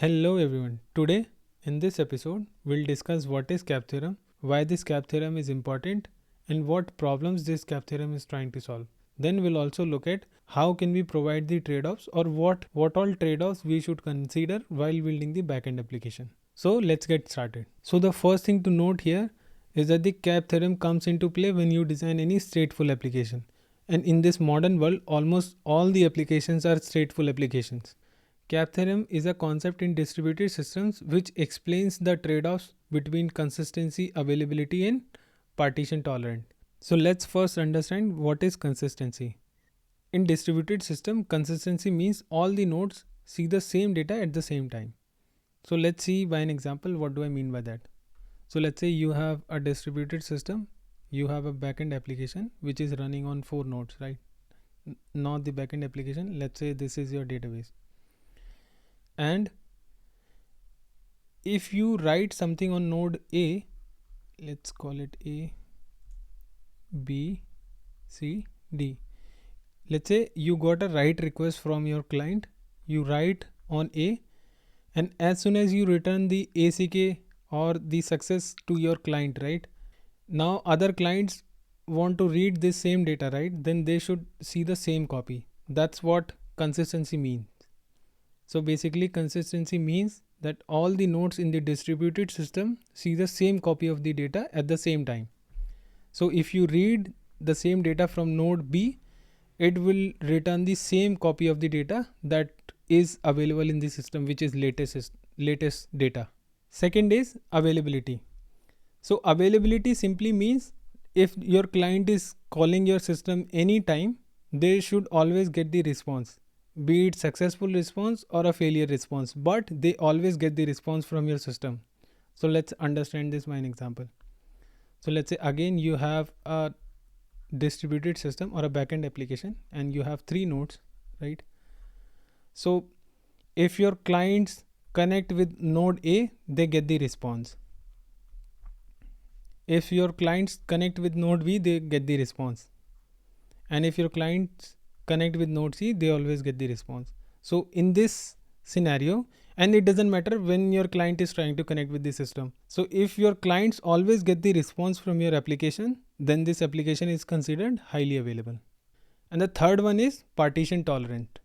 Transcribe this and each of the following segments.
Hello everyone. Today in this episode we'll discuss what is cap theorem, why this cap theorem is important and what problems this cap theorem is trying to solve. Then we'll also look at how can we provide the trade-offs or what all trade-offs we should consider while building the backend application. So let's get started. So the first thing to note here is that the cap theorem comes into play when you design any stateful application. And in this modern world almost all the applications are stateful applications. Cap theorem is a concept in distributed systems which explains the trade-offs between consistency, availability and partition tolerant. So let's first understand what is consistency. In distributed system, consistency means all the nodes see the same data at the same time. So let's see by an example what do I mean by that. So let's say you have a distributed system, you have a backend application which is running on 4 nodes, right? Not the backend application, let's say this is your database. And if you write something on node A, let's call it A, B, C, D. Let's say you got a write request from your client, you write on A, and as soon as you return the ACK or the success to your client, right? Now other clients want to read this same data, right? Then they should see the same copy. That's what consistency means. So basically consistency means that all the nodes in the distributed system see the same copy of the data at the same time. So if you read the same data from node B, it will return the same copy of the data that is available in the system, which is latest data. Second is availability. So availability simply means if your client is calling your system anytime, they should always get the response, be it successful response or a failure response, but they always get the response from your system. So let's understand this by an example. So let's say again you have a distributed system or a backend application and you have 3 nodes, right? So if your clients connect with node A, they get the response. If your clients connect with node B, they get the response. And if your clients connect with node C, they always get the response. So in this scenario, and it doesn't matter when your client is trying to connect with the system. So if your clients always get the response from your application, then this application is considered highly available. And the third one is partition tolerant.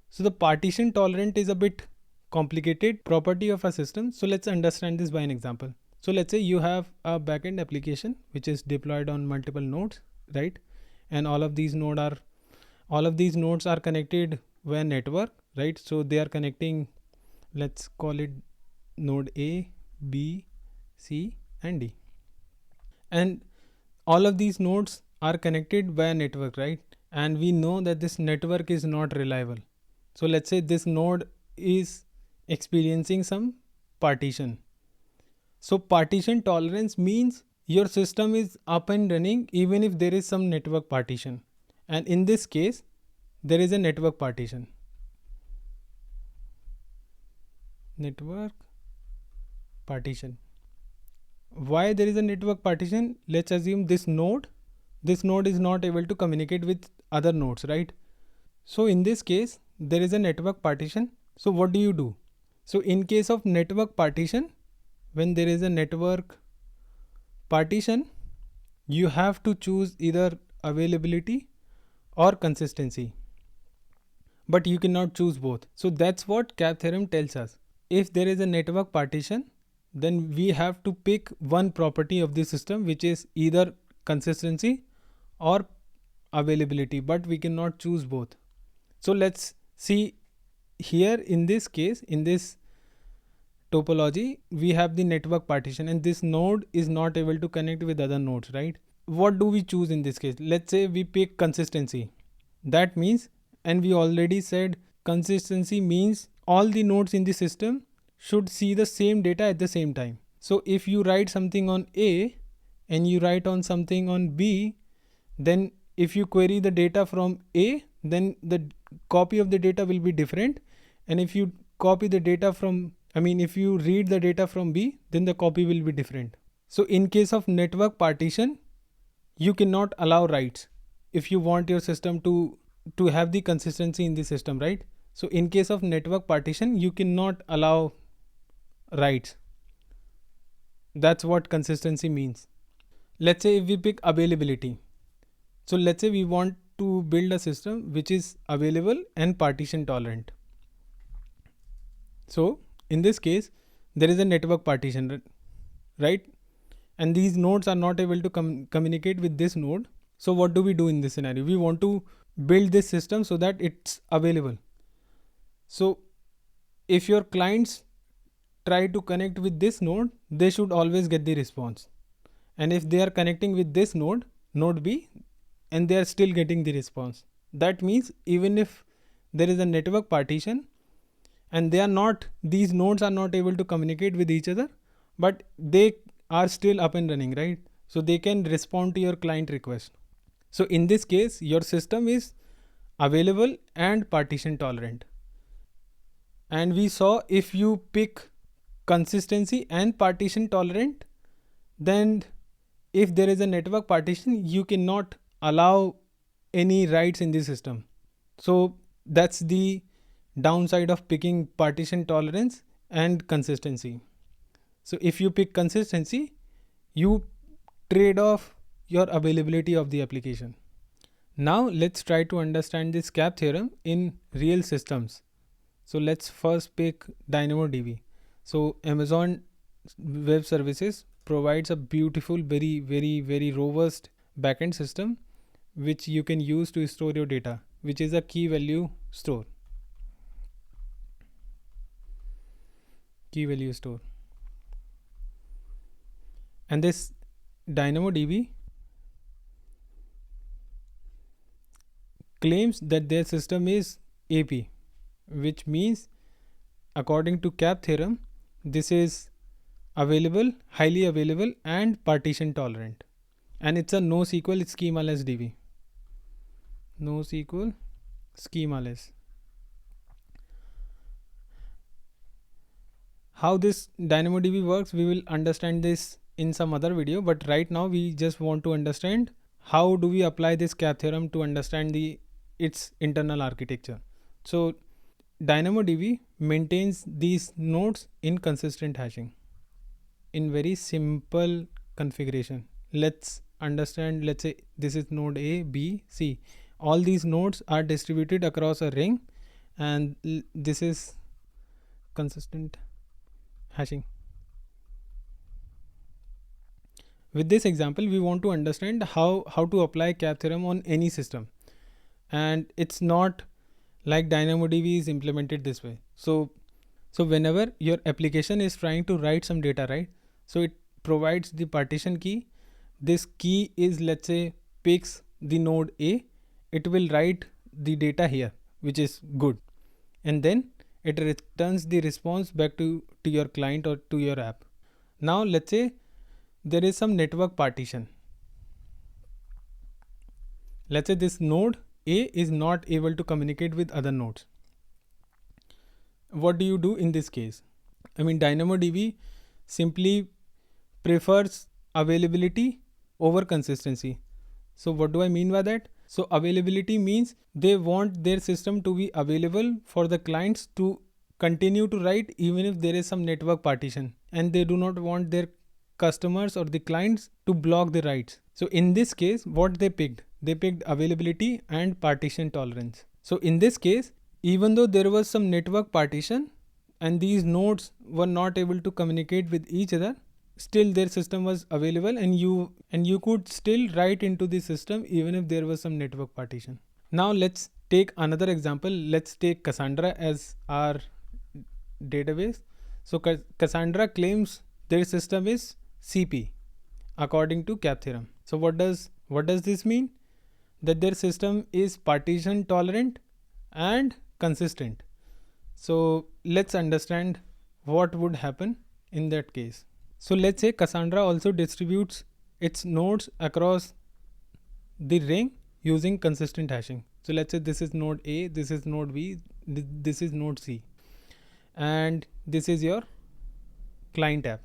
So the partition tolerant is a bit complicated property of a system. So let's understand this by an example. So let's say you have a backend application which is deployed on multiple nodes, right? And all of these nodes are connected via network, right? So they are connecting, let's call it node A, B, C and D. And all of these nodes are connected via network, right? And we know that this network is not reliable. So let's say this node is experiencing some partition. So partition tolerance means your system is up and running even if there is some network partition. And in this case, there is a network partition. Network partition. Why there is a network partition? Let's assume this node is not able to communicate with other nodes, right? So in this case, there is a network partition. So what do you do? So in case of network partition, when there is a network partition, you have to choose either availability or consistency, but you cannot choose both. So that's what cap theorem tells us. If there is a network partition, then we have to pick one property of the system, which is either consistency or availability, but we cannot choose both. So let's see here in this case, in this topology, we have the network partition and this node is not able to connect with other nodes, right? What do we choose in this case? Let's say we pick consistency. That means, and we already said consistency means all the nodes in the system should see the same data at the same time. So if you write something on A and you write on something on B, then if you query the data from A, then the copy of the data will be different. And if you copy the data from, if you read the data from B, then the copy will be different. So in case of network partition, you cannot allow writes if you want your system to have the consistency in the system, right? So in case of network partition, you cannot allow writes. That's what consistency means. Let's say if we pick availability. So let's say we want to build a system which is available and partition tolerant. So in this case, there is a network partition, right? And these nodes are not able to communicate with this node. So what do we do in this scenario? We want to build this system so that it's available. So if your clients try to connect with this node, they should always get the response. And if they are connecting with this node, node B, and they are still getting the response, that means even if there is a network partition and these nodes are not able to communicate with each other, but they are still up and running, right? So they can respond to your client request. So in this case, your system is available and partition tolerant. And we saw if you pick consistency and partition tolerant, then if there is a network partition, you cannot allow any writes in the system. So that's the downside of picking partition tolerance and consistency. So if you pick consistency, you trade off your availability of the application. Now let's try to understand this CAP theorem in real systems. So let's first pick DynamoDB. So Amazon Web Services provides a beautiful, very robust backend system which you can use to store your data, which is a key value store. And this DynamoDB claims that their system is AP, which means according to CAP theorem, this is available, highly available and partition tolerant. And it's a NoSQL schemaless DB. NoSQL schemaless. How this DynamoDB works, we will understand this in some other video, but right now we just want to understand how do we apply this CAP theorem to understand its internal architecture. So DynamoDB maintains these nodes in consistent hashing in very simple configuration. Let's understand, let's say this is node A, B, C. All these nodes are distributed across a ring and this is consistent hashing. With this example, we want to understand how to apply CAP theorem on any system. And it's not like DynamoDB is implemented this way. So whenever your application is trying to write some data, right? So it provides the partition key. This key is, let's say, picks the node A. It will write the data here, which is good. And then it returns the response back to your client or to your app. Now let's say there is some network partition. Let's say this node A is not able to communicate with other nodes. What do you do in this case? I mean, DynamoDB simply prefers availability over consistency. So what do I mean by that? So availability means they want their system to be available for the clients to continue to write even if there is some network partition, and they do not want their customers or the clients to block the writes. So in this case, what they picked availability and partition tolerance. So in this case, even though there was some network partition and these nodes were not able to communicate with each other, still their system was available and you could still write into the system even if there was some network partition. Now let's take another example. Let's take Cassandra as our database. So Cassandra claims their system is CP according to CAP theorem. So what does this mean? That their system is partition tolerant and consistent. So let's understand what would happen in that case. So let's say Cassandra also distributes its nodes across the ring using consistent hashing. So let's say this is node A, this is node B, this is node C, and this is your client app.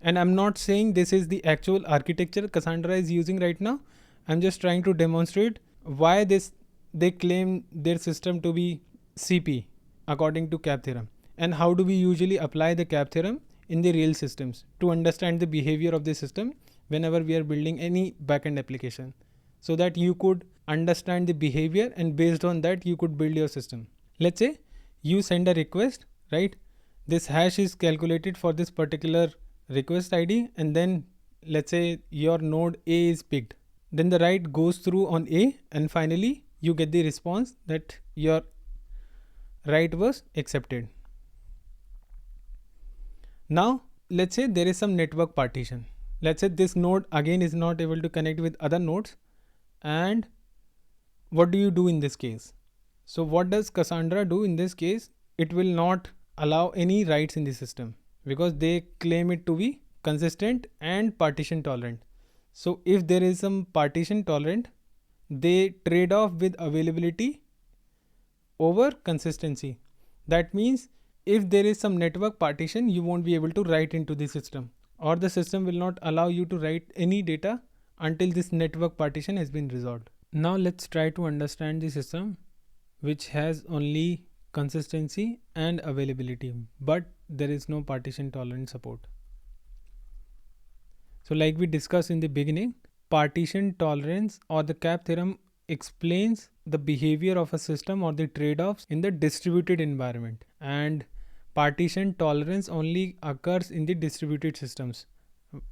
And I'm not saying this is the actual architecture Cassandra is using right now. I'm just trying to demonstrate why they claim their system to be CP according to cap theorem, and how do we usually apply the cap theorem in the real systems to understand the behavior of the system whenever we are building any backend application, so that you could understand the behavior and based on that you could build your system. Let's say you send a request, right? This hash is calculated for this particular request ID, and then let's say your node A is picked. Then the write goes through on A, and finally you get the response that your write was accepted. Now let's say there is some network partition. Let's say this node again is not able to connect with other nodes, and what do you do in this case? So what does Cassandra do in this case? It will not allow any writes in the system because they claim it to be consistent and partition tolerant. So if there is some partition tolerant, they trade off with availability over consistency. That means if there is some network partition, you won't be able to write into the system, or the system will not allow you to write any data until this network partition has been resolved. Now let's try to understand the system which has only consistency and availability, but there is no partition tolerant support. So like we discussed in the beginning, partition tolerance or the cap theorem explains the behavior of a system or the trade-offs in the distributed environment, and partition tolerance only occurs in the distributed systems.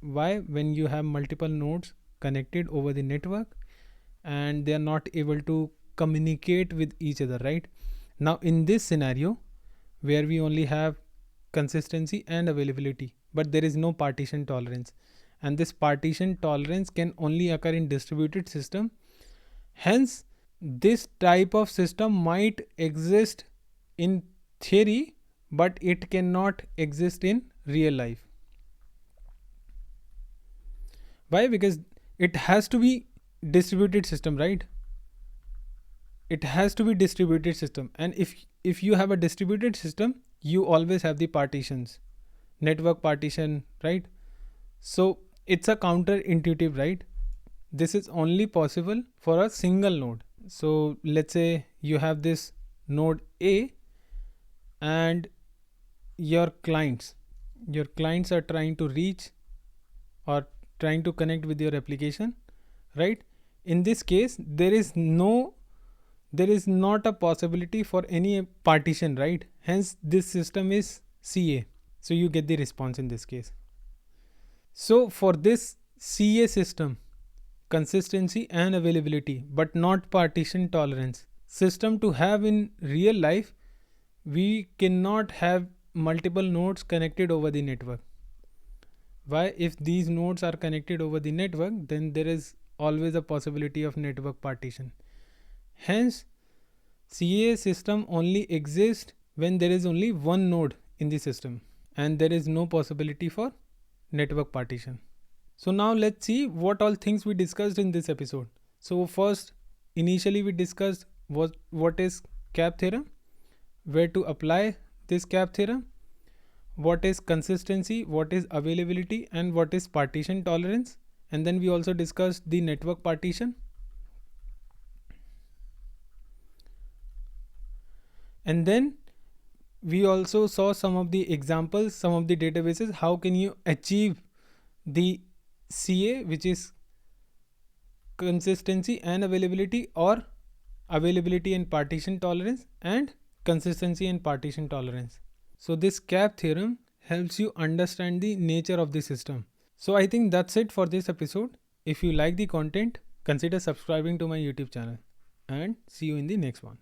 Why? When you have multiple nodes connected over the network and they are not able to communicate with each other, right? Now in this scenario where we only have consistency and availability, but there is no partition tolerance, and this partition tolerance can only occur in distributed system. Hence this type of system might exist in theory, but it cannot exist in real life. Why? Because it has to be distributed system, right? It has to be distributed system, and if you have a distributed system, you always have the partitions, network partition, right? So it's a counterintuitive, right? This is only possible for a single node. So let's say you have this node A and your clients are trying to reach or trying to connect with your application, right? In this case there is not a possibility for any partition, right? Hence this system is CA. So you get the response in this case. So for this CA system, consistency and availability but not partition tolerance system to have in real life, we cannot have multiple nodes connected over the network. Why? If these nodes are connected over the network, then there is always a possibility of network partition. Hence CA system only exists when there is only one node in the system and there is no possibility for network partition. So now let's see what all things we discussed in this episode. So first, initially we discussed what is cap theorem, where to apply this cap theorem, what is consistency, what is availability, and what is partition tolerance. And then we also discussed the network partition. And then we also saw some of the examples, some of the databases, how can you achieve the CA, which is consistency and availability, or availability and partition tolerance, and consistency and partition tolerance. So this cap theorem helps you understand the nature of the system. So I think that's it for this episode. If you like the content, consider subscribing to my YouTube channel, and see you in the next one.